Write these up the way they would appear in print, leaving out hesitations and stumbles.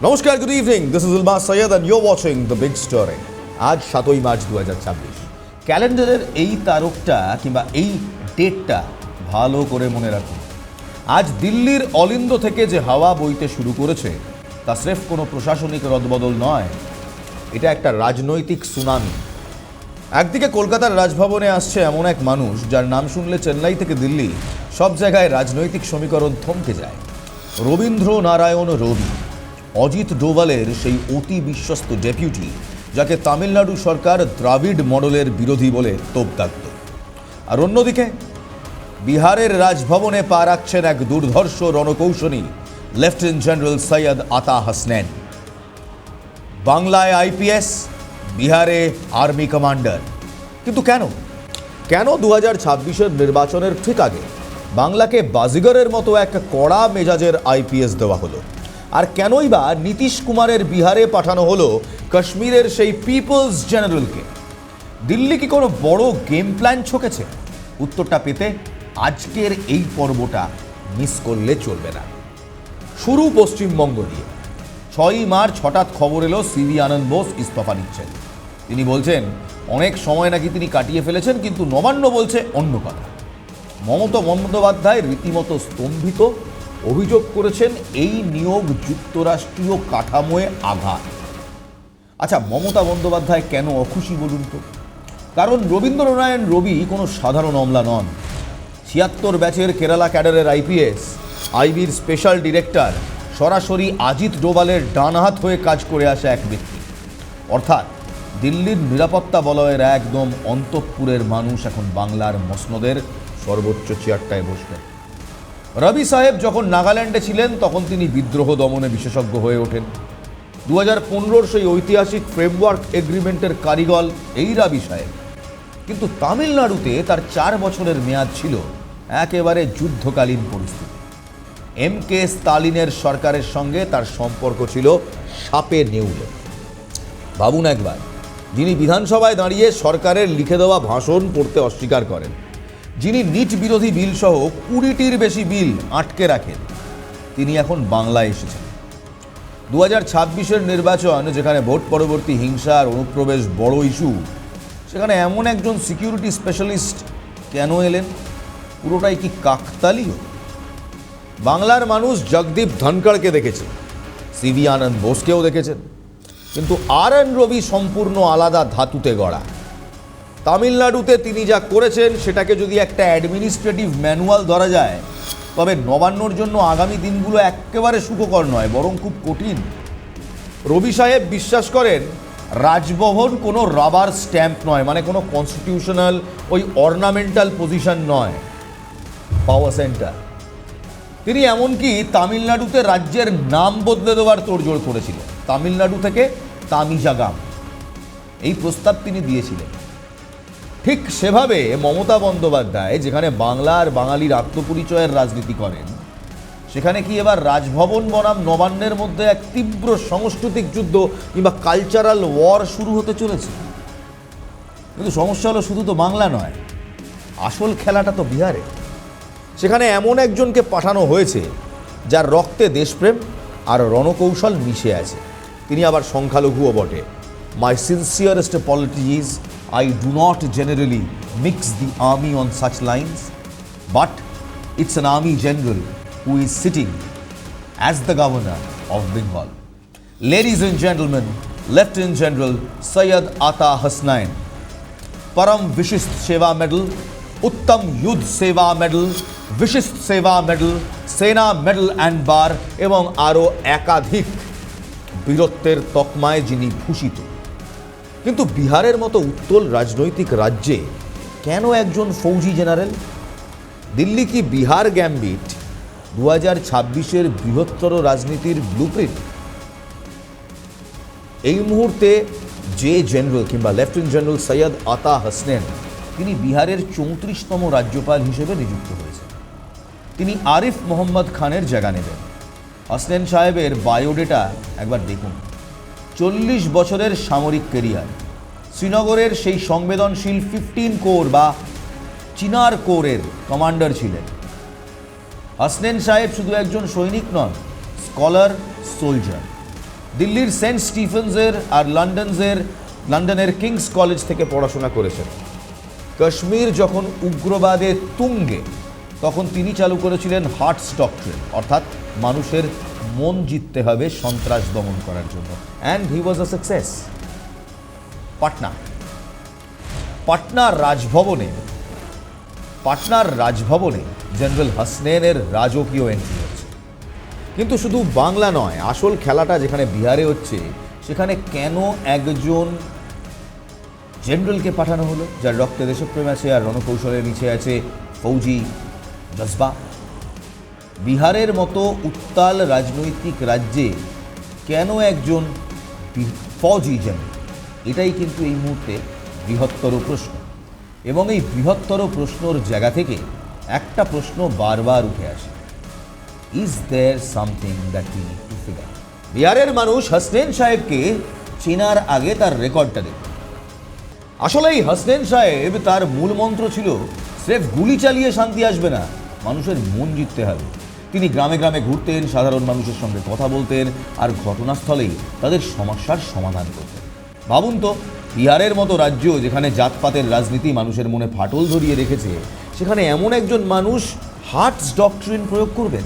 নমস্কার, good evening. This is ইলমাস Syed and your watching the big story. আজ 7ই March 2026। ক্যালেন্ডারের এই তারকটা কিংবা এই ডেটটা ভালো করে মনে রাখুন। আজ দিল্লির অলিন্দ থেকে যে হাওয়া বইতে শুরু করেছে তা স্রেফ কোনো প্রশাসনিক রদবদল নয়, এটা একটা রাজনৈতিক সুনামি। একদিকে কলকাতার রাজভবনে আসছে এমন এক মানুষ যার নাম শুনলে চেন্নাই থেকে দিল্লি সব জায়গায় রাজনৈতিক সমীকরণ থমকে যায়। রবীন্দ্র নারায়ণ রবি, অজিত ডোভালের সেই অতি বিশ্বস্ত ডেপুটি, যাকে তামিলনাড়ু সরকার দ্রাবিড় মডেলের বিরোধী বলে তোপ দাগত। আর অন্যদিকে বিহারের রাজভবনে পা রাখছেন এক দুর্ধর্ষ রণকৌশলী লেফটেন্যান্ট জেনারেল সৈয়দ আতা হাসনেন। বাংলায় আইপিএস, বিহারে আর্মি কমান্ডার। কিন্তু কেন 2026-এর নির্বাচনের ঠিক আগে বাংলাকে বাজিগরের মতো এক কড়া মেজাজের আইপিএস দেওয়া হলো? আর কেনই বা নীতিশ কুমারের বিহারে পাঠানো হলো কাশ্মীরের সেই পিপলস জেনারেলকে? দিল্লি কি কোনো বড় গেম প্ল্যান ছকেছে? উত্তরটা পেতে আজকের এই পর্বটা মিস করলে চলবে না। শুরু পশ্চিমবঙ্গ দিয়ে। 6ই মার্চ হঠাৎ খবর এলো সিভি আনন্দ বোস ইস্তফা নিচ্ছেন। তিনি বলছেন অনেক সময় নাকি তিনি কাটিয়ে ফেলেছেন, কিন্তু নবান্ন বলছে অন্য কথা। মমতা বন্দ্যোপাধ্যায় রীতিমতো স্তম্ভিত, অভিযোগ করেছেন এই নিয়োগ যুক্তরাষ্ট্রীয় কাঠামোয় আঘাত। আচ্ছা, মমতা বন্দ্যোপাধ্যায় কেন অখুশি বলুন তো? কারণ রবীন্দ্রনারায়ণ রবি কোনো সাধারণ অমলা নন। 76 ব্যাচের কেরালা ক্যাডারের আইপিএস, আইবির স্পেশাল ডিরেক্টর, সরাসরি অজিত ডোভালের ডানহাত হয়ে কাজ করে আসা এক ব্যক্তি। অর্থাৎ দিল্লির নিরাপত্তা বলয়ের একদম অন্তঃপুরের মানুষ এখন বাংলার মসনদের সর্বোচ্চ চেয়ারটায় বসলেন। রবি সাহেব যখন নাগাল্যান্ডে ছিলেন তখন তিনি বিদ্রোহ দমনে বিশেষজ্ঞ হয়ে ওঠেন। 2015-র সেই ঐতিহাসিক ফ্রেমওয়ার্ক এগ্রিমেন্টের কারিগর এই রবি সাহেব। কিন্তু তামিলনাড়ুতে তার 4 বছরের মেয়াদ ছিল একেবারে যুদ্ধকালীন পরিস্থিতি। MK স্টালিনের সরকারের সঙ্গে তার সম্পর্ক ছিল সাপে নেউলে। ভাবুন একবার, যিনি বিধানসভায় দাঁড়িয়ে সরকারের লিখে দেওয়া ভাষণ পড়তে অস্বীকার করেন, যিনি নিট বিরোধী বিল সহ 20টির বেশি বিল আটকে রাখেন, তিনি এখন বাংলায় এসেছেন। 2026-এর নির্বাচন, যেখানে ভোট পরবর্তী হিংসা আর অনুপ্রবেশ বড় ইস্যু, সেখানে এমন একজন সিকিউরিটি স্পেশালিস্ট কেন এলেন? পুরোটাই কি কাকতালীয়? বাংলার মানুষ জগদীপ ধনখড়কে দেখেছে, সিভি আনন্দ বোসকেও দেখেছেন, কিন্তু RN রবি সম্পূর্ণ আলাদা ধাতুতে গড়া। তামিলনাড়ুতে তিনি যা করেছেন সেটাকে যদি একটা অ্যাডমিনিস্ট্রেটিভ ম্যানুয়াল ধরা যায়, তবে নবান্নর জন্য আগামী দিনগুলো একেবারে সুখকর নয়, বরং খুব কঠিন। রবি সাহেব বিশ্বাস করেন রাজভবন কোনো রাবার স্ট্যাম্প নয়, মানে কোনো কনস্টিটিউশনাল ওই অর্নামেন্টাল পজিশন নয়, পাওয়ার সেন্টার। তিনি এমনকি তামিলনাড়ুতে রাজ্যের নাম বদলে দেওয়ার তোড়জোড় করেছিলেন। তামিলনাড়ু থেকে তামিজাগাম এই প্রস্তাব তিনি দিয়েছিলেন। ঠিক সেভাবে মমতা বন্দ্যোপাধ্যায় যেখানে বাংলা আর বাঙালির আত্মপরিচয়ের রাজনীতি করেন, সেখানে কি এবার রাজভবন বনাম নবান্নের মধ্যে এক তীব্র সাংস্কৃতিক যুদ্ধ কিংবা কালচারাল ওয়ার শুরু হতে চলেছে? কিন্তু সমস্যা হলো শুধু তো বাংলা নয়, আসল খেলাটা তো বিহারে। সেখানে এমন একজনকে পাঠানো হয়েছে যার রক্তে দেশপ্রেম আর রণকৌশল মিশে আছে। তিনি আবার সংখ্যালঘুও বটে। মাই সিনসিয়ারেস্ট apologies, I do not generally mix the army on such lines, but it's an army general who is sitting as the governor of Bengal. Ladies and gentlemen, Lieutenant General Syed Ata Hasnain, Param Vishist Seva Medal, Uttam Yudh Seva Medal, Vishist Seva Medal, Sena Medal and Bar এবং আরও একাধিক বীরত্বের তকমায় যিনি ভূষিত। কিন্তু বিহারের মতো উত্তল রাজনৈতিক রাজ্যে কেন একজন ফৌজি জেনারেল? দিল্লি কি বিহার গ্যাম্বিট 2026-এর বৃহত্তর রাজনীতির ব্লুপ্রিন্ট? এই মুহূর্তে যে জেনারেল কিংবা লেফটেন্যান্ট জেনারেল সৈয়দ আতা হাসনেন, তিনি বিহারের 34তম রাজ্যপাল হিসেবে নিযুক্ত হয়েছেন। তিনি আরিফ মোহাম্মদ খানের জায়গা নেবেন। হাসনেন সাহেবের বায়োডেটা একবার দেখুন। 40 বছরের সামরিক কেরিয়ার, শ্রীনগরের সেই সংবেদনশীল 15 কোর বা চিনার কোরের কমান্ডার ছিলেন। হাসনেন সাহেব শুধু একজন সৈনিক নন, স্কলার, সোলজার। দিল্লির সেন্ট স্টিফেন্সের আর লন্ডনের কিংস কলেজ থেকে পড়াশোনা করেছেন। কাশ্মীর যখন উগ্রবাদে তুঙ্গে, তখন তিনি চালু করেছিলেন হার্টস ডক্ট্রিন, অর্থাৎ মানুষের মন জিততে হবে সন্ত্রাস দমন করার জন্য। And he was a success. পাটনার রাজভবনে জেনারেল হাসনেনের রাজকীয় এন্ট্রি হচ্ছে। কিন্তু শুধু বাংলা নয়, আসল খেলাটা যেখানে বিহারে হচ্ছে, সেখানে কেন একজন জেনারেলকে পাঠানো হলো যার রক্তে দেশপ্রেম আছে আর রণকৌশলের নিচে আছে ফৌজি জজবা? বিহারের মতো উত্তাল রাজনৈতিক রাজ্যে কেন একজন ফৌজি জেনারেল? এটাই কিন্তু এই মুহূর্তে বৃহত্তর প্রশ্ন। এবং এই বৃহত্তর প্রশ্নর জায়গা থেকে একটা প্রশ্ন বারবার উঠে আসে, is there something that we need to figure? বিহারের মানুষ হাসনেন সাহেবকে চেনার আগে তার রেকর্ডটা দেখে। আসলে এই হাসনেন সাহেব, তার মূল মন্ত্র ছিল স্রেফ গুলি চালিয়ে শান্তি আসবে না, মানুষের মন জিততে হবে। তিনি গ্রামে গ্রামে ঘুরতেন, সাধারণ মানুষের সঙ্গে কথা বলতেন আর ঘটনাস্থলেই তাদের সমস্যার সমাধান করতেন। ভাবুন তো, বিহারের মতো রাজ্য যেখানে জাতপাতের রাজনীতি মানুষের মনে ফাটল ধরিয়ে রেখেছে, সেখানে এমন একজন মানুষ হার্টস ডক্ট্রিন প্রয়োগ করবেন?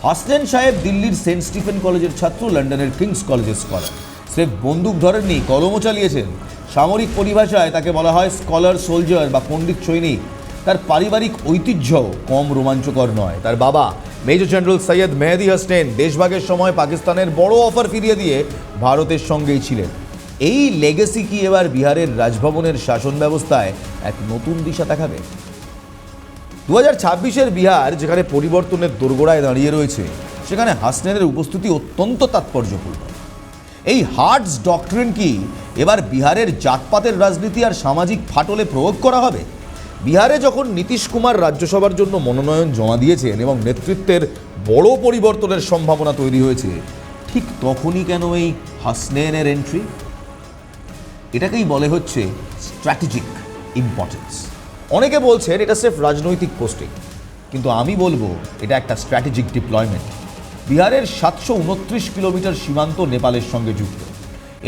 হাসনেন সাহেব দিল্লির সেন্ট স্টিফেন কলেজের ছাত্র, লন্ডনের কিংস কলেজের স্কলার। স্রেফ বন্দুক ধরেননি, কলমও চালিয়েছেন। সামরিক পরিভাষায় তাকে বলা হয় স্কলার সোলজার বা পণ্ডিত সৈনিক। তার পারিবারিক ঐতিহ্যও কম রোমাঞ্চকর নয়। তার বাবা মেজর জেনারেল সৈয়দ মেহেদি হাসনেন দেশভাগের সময় পাকিস্তানের বড় অফার ফিরিয়ে দিয়ে ভারতের সঙ্গেই ছিলেন। এই লেগেসি কি এবার বিহারের রাজভবনের শাসন ব্যবস্থায় এক নতুন দিশা দেখাবে? 2026-এর বিহার যেখানে পরিবর্তনের দোরগোড়ায় দাঁড়িয়ে রয়েছে, সেখানে হাসনেনের উপস্থিতি অত্যন্ত তাৎপর্যপূর্ণ। এই হার্টস ডক্ট্রিন কি এবার বিহারের জাতপাতের রাজনীতি আর সামাজিক ফাটলে প্রয়োগ করা হবে? বিহারে যখন নীতিশ কুমার রাজ্যসভার জন্য মনোনয়ন জমা দিয়েছেন এবং নেতৃত্বের বড় পরিবর্তনের সম্ভাবনা তৈরি হয়েছে, ঠিক তখনই কেন এই হাসনেনের এন্ট্রি? এটাকেই বলে হচ্ছে স্ট্র্যাটেজিক ইম্পর্টেন্স। অনেকে বলছেন এটা সির্ফ রাজনৈতিক পোস্টিং, কিন্তু আমি বলবো এটা একটা স্ট্র্যাটেজিক ডিপ্লয়মেন্ট। বিহারের 729 কিলোমিটার সীমান্ত নেপালের সঙ্গে যুক্ত।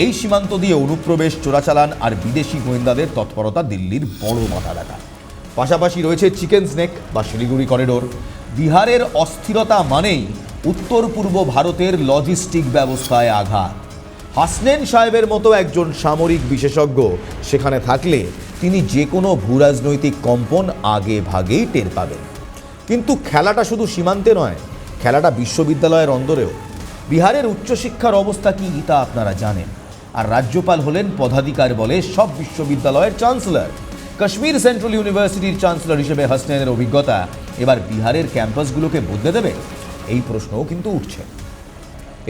এই সীমান্ত দিয়ে অনুপ্রবেশ, চোরাচালান আর বিদেশি গোয়েন্দাদের তৎপরতা দিল্লির বড় মাথা ব্যথা। পাশাপাশি রয়েছে চিকেন স্নেক বা শিলিগুড়ি করিডোর। বিহারের অস্থিরতা মানেই উত্তর পূর্ব ভারতের লজিস্টিক ব্যবস্থায় আঘাত। হাসনেন সাহেবের মতো একজন সামরিক বিশেষজ্ঞ সেখানে থাকলে তিনি যে কোনো ভূরাজনৈতিক কম্পন আগে ভাগেই টের পাবেন। কিন্তু খেলাটা শুধু সীমান্তে নয়, খেলাটা বিশ্ববিদ্যালয়ের অন্দরেও। বিহারের উচ্চশিক্ষার অবস্থা কি তা আপনারা জানেন। আর রাজ্যপাল হলেন পদাধিকার বলে সব বিশ্ববিদ্যালয়ের চ্যান্সেলর। কাশ্মীর সেন্ট্রাল ইউনিভার্সিটির চ্যান্সেলর হিসেবে হাসনেনের অভিজ্ঞতা এবার বিহারের ক্যাম্পাসগুলোকে বদলে দেবে? এই প্রশ্নও কিন্তু উঠছে।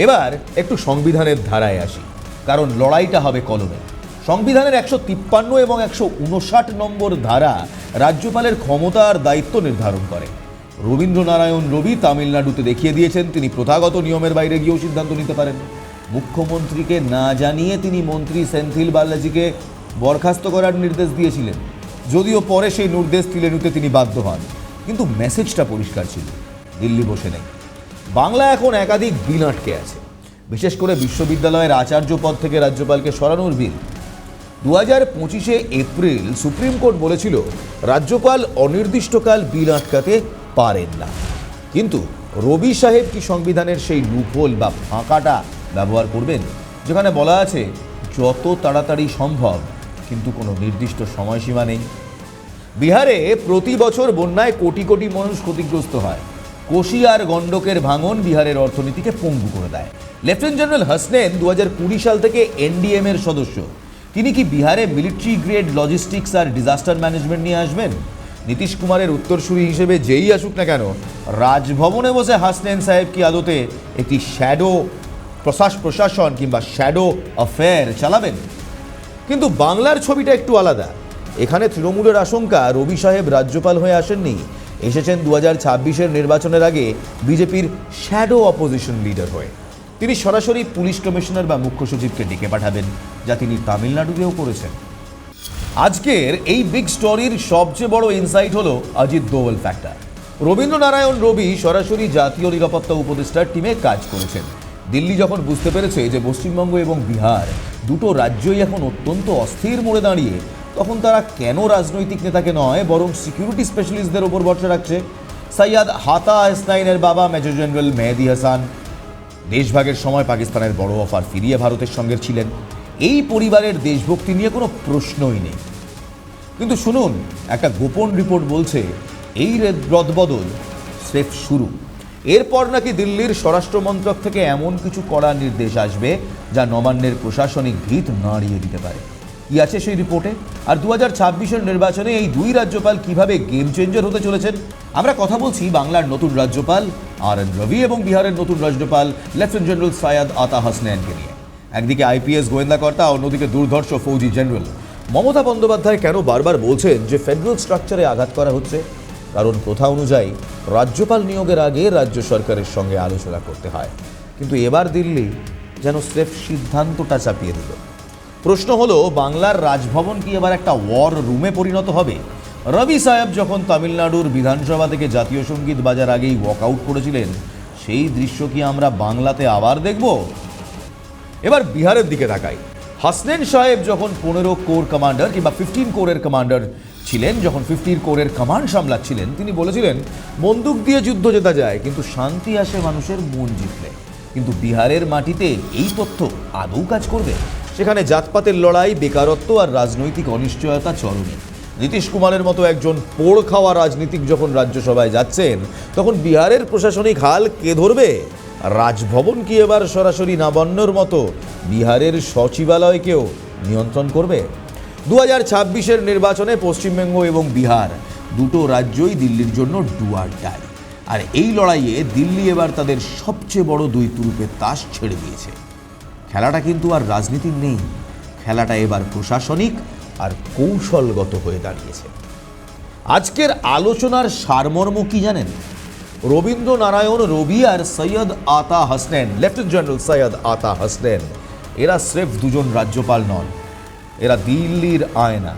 এবার একটু সংবিধানের ধারায় আসি, কারণ লড়াইটা হবে কলমে। সংবিধানের 153 এবং 159 নম্বর ধারা রাজ্যপালের ক্ষমতা আর দায়িত্ব নির্ধারণ করে। রবীন্দ্রনারায়ণ রবি তামিলনাড়ুতে দেখিয়ে দিয়েছেন তিনি প্রথাগত নিয়মের বাইরে গিয়েও সিদ্ধান্ত নিতে পারেন। মুখ্যমন্ত্রীকে না জানিয়ে তিনি মন্ত্রী সেন্থিল বালাজিকে বরখাস্ত করার নির্দেশ দিয়েছিলেন, যদিও পরে সেই নির্দেশ তুলে নিতে তিনি বাধ্য হন। কিন্তু মেসেজটা পরিষ্কার ছিল, দিল্লি বসে নেই। বাংলা এখন একাধিক বিল আটকে আছে, বিশেষ করে বিশ্ববিদ্যালয়ের আচার্য পদ থেকে রাজ্যপালকে সরানোর বিল। 2025 এপ্রিল সুপ্রিম কোর্ট বলেছিল রাজ্যপাল অনির্দিষ্টকাল বিল আটকাতে পারেন না। কিন্তু রবি সাহেব কি সংবিধানের সেই লুপহোল বা ফাঁকাটা ব্যবহার করবেন, যেখানে বলা আছে যত তাড়াতাড়ি সম্ভব, কিন্তু কোনো নির্দিষ্ট সময়সীমা নেই? বিহারে প্রতি বছর বন্যায় কোটি কোটি মানুষ ক্ষতিগ্রস্ত হয়। কোশি আর গণ্ডকের ভাঙন বিহারের অর্থনীতিকে পঙ্গু করে দেয়। লেফটেন্যান্ট জেনারেল হাসনেন 2020 সাল থেকে এনডিএম এর সদস্য। তিনি কি বিহারে মিলিটারি গ্রেড লজিস্টিক্স আর ডিজাস্টার ম্যানেজমেন্ট নিয়ে আসবেন? নীতিশ কুমারের উত্তরসূরি হিসেবে যেই আসুক না কেন, রাজভবনে বসে হাসনেন সাহেব কি আদতে একটি শ্যাডো প্রশাসন কিংবা শ্যাডো অ্যাফেয়ার চালাবেন? কিন্তু বাংলার ছবিটা একটু আলাদা। এখানে তৃণমূলের আশঙ্কা রবি সাহেব রাজ্যপাল হয়ে আসেননি, এসেছেন 2026-এর নির্বাচনের আগে বিজেপির শ্যাডো অপোজিশন লিডার হয়ে। তিনি সরাসরি পুলিশ কমিশনার বা মুখ্য সচিবকে ডেকে পাঠাবেন, যা তিনি তামিলনাড়ুতেও করেছেন। আজকের এই বিগ স্টোরির সবচেয়ে বড় ইনসাইট হলো অজিত দোভাল ফ্যাক্টর। রবীন্দ্রনারায়ণ রবি সরাসরি জাতীয় নিরাপত্তা উপদেষ্টার টিমে কাজ করেছেন। দিল্লি যখন বুঝতে পেরেছে যে পশ্চিমবঙ্গ এবং বিহার দুটো রাজ্যই এখন অত্যন্ত অস্থির মোড়ে দাঁড়িয়ে, তখন তারা কেন রাজনৈতিক নেতাকে নয় বরং সিকিউরিটি স্পেশালিস্টদের ওপর ভরসা রাখছে। সৈয়দ হাতা হাসনাইনের বাবা মেজর জেনারেল মেহেদি হাসান দেশভাগের সময় পাকিস্তানের বড় অফার ফিরিয়ে ভারতের সঙ্গে ছিলেন। এই পরিবারের দেশভক্তি নিয়ে কোনো প্রশ্নই নেই। কিন্তু শুনুন, একটা গোপন রিপোর্ট বলছে এই রদবদল স্রেফ শুরু। এরপর নাকি দিল্লির স্বরাষ্ট্রমন্ত্রক থেকে এমন কিছু কড়া নির্দেশ আসবে যা নবান্নের প্রশাসনিক ভিত নাড়িয়ে দিতে পারে। কি আছে সেই রিপোর্টে? আর 2026-এর নির্বাচনে এই দুই রাজ্যপাল কিভাবে গেম চেঞ্জার হতে চলেছেন? আমরা কথা বলছি বাংলার নতুন রাজ্যপাল RN রবি এবং বিহারের নতুন রাজ্যপাল লেফটেন্যান্ট জেনারেল সৈয়দ আতা হাসনাইনকে নিয়ে। একদিকে IPS গোয়েন্দাকর্তা, অন্যদিকে দুর্ধর্ষ ফৌজি জেনারেল। মমতা বন্দ্যোপাধ্যায় কেন বারবার বলছেন যে ফেডারেল স্ট্রাকচারে আঘাত করা হচ্ছে? কারণ প্রথা অনুযায়ী রাজ্যপাল নিয়োগের আগে রাজ্য সরকারের সঙ্গে আলোচনা করতে হয়। কিন্তু এবার দিল্লি যেন স্রেফ সিদ্ধান্তটা চাপিয়ে দিল। প্রশ্ন হলো, বাংলার রাজভবন কি এবার একটা ওয়ার রুমে পরিণত হবে? রবি সাহেব যখন তামিলনাড়ুর বিধানসভা থেকে জাতীয় সঙ্গীত বাজার আগেই ওয়াকআউট করেছিলেন, সেই দৃশ্য কি আমরা বাংলাতে আবার দেখব? এবার বিহারের দিকে তাকাই। হাসনাইন সাহেব যখন 15 কোর কমান্ডার কিংবা 15 কোরের কমান্ডার ছিলেন, যখন 15 কোরের কমান্ড সামলাচ্ছিলেন, তিনি বলেছিলেন বন্দুক দিয়ে যুদ্ধ জেতা যায়, কিন্তু শান্তি আসে মানুষের মন জিতলে। কিন্তু বিহারের মাটিতে এই তথ্য আদৌ কাজ করবে? সেখানে জাতপাতের লড়াই, বেকারত্ব আর রাজনৈতিক অনিশ্চয়তা চরমে। নীতিশ কুমারের মতো একজন পোড় খাওয়া রাজনীতিক যখন রাজ্যসভায় যাচ্ছেন, তখন বিহারের প্রশাসনিক হাল কে ধরবে? রাজভবন কি এবার সরাসরি নবান্নর মতো বিহারের সচিবালয়কেও নিয়ন্ত্রণ করবে? 2026-এর নির্বাচনে পশ্চিমবঙ্গ এবং বিহার দুটো রাজ্যই দিল্লির জন্য ডু অর ডাই। আর এই লড়াইয়ে দিল্লি এবার তাদের সবচেয়ে বড় দুই তুরুপের তাস ছেড়ে দিয়েছে। খেলাটা কিন্তু আর রাজনীতির নেই, খেলাটা এবার প্রশাসনিক আর কৌশলগত হয়ে দাঁড়িয়েছে। আজকের আলোচনার সারমর্ম কি জানেন? রবীন্দ্রনারায়ণ রবি আর সৈয়দ আতা হাসনাইন, লেফটেন্যান্ট জেনারেল সৈয়দ আতা হাসনাইন, এরা স্রেফ দুজন রাজ্যপাল নন, এরা দিল্লির আয়না।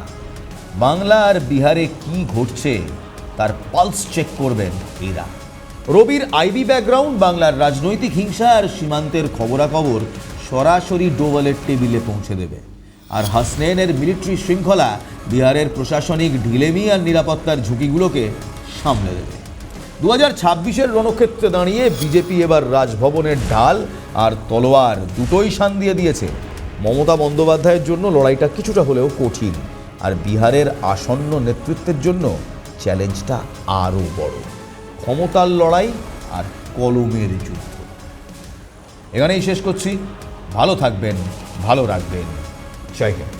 বাংলা আর বিহারে কি ঘটছে তার পালস চেক করবেন এরা। রবির আইবি ব্যাকগ্রাউন্ড বাংলার রাজনৈতিক হিংসা আর সীমান্তের খবরাখবর সরাসরি ডোভালের টেবিলে পৌঁছে দেবে। আর হাসনাইনের মিলিটারি শৃঙ্খলা বিহারের প্রশাসনিক ঢিলেমি আর নিরাপত্তার ঝুঁকিগুলোকে সামলে দেবে। 2026-এর রণক্ষেত্রে দাঁড়িয়ে বিজেপি এবার রাজভবনের ঢাল আর তলোয়ার দুটোই শান দিয়ে দিয়েছে। মমতা বন্দ্যোপাধ্যায়ের জন্য লড়াইটা কিছুটা হলেও কঠিন, আর বিহারের আসন্ন নেতৃত্বের জন্য চ্যালেঞ্জটা আরও বড়। ক্ষমতার লড়াই আর কলমের যুদ্ধ। এখানেই শেষ করছি। ভালো থাকবেন, ভালো রাখবেন। জয় হিন্দ।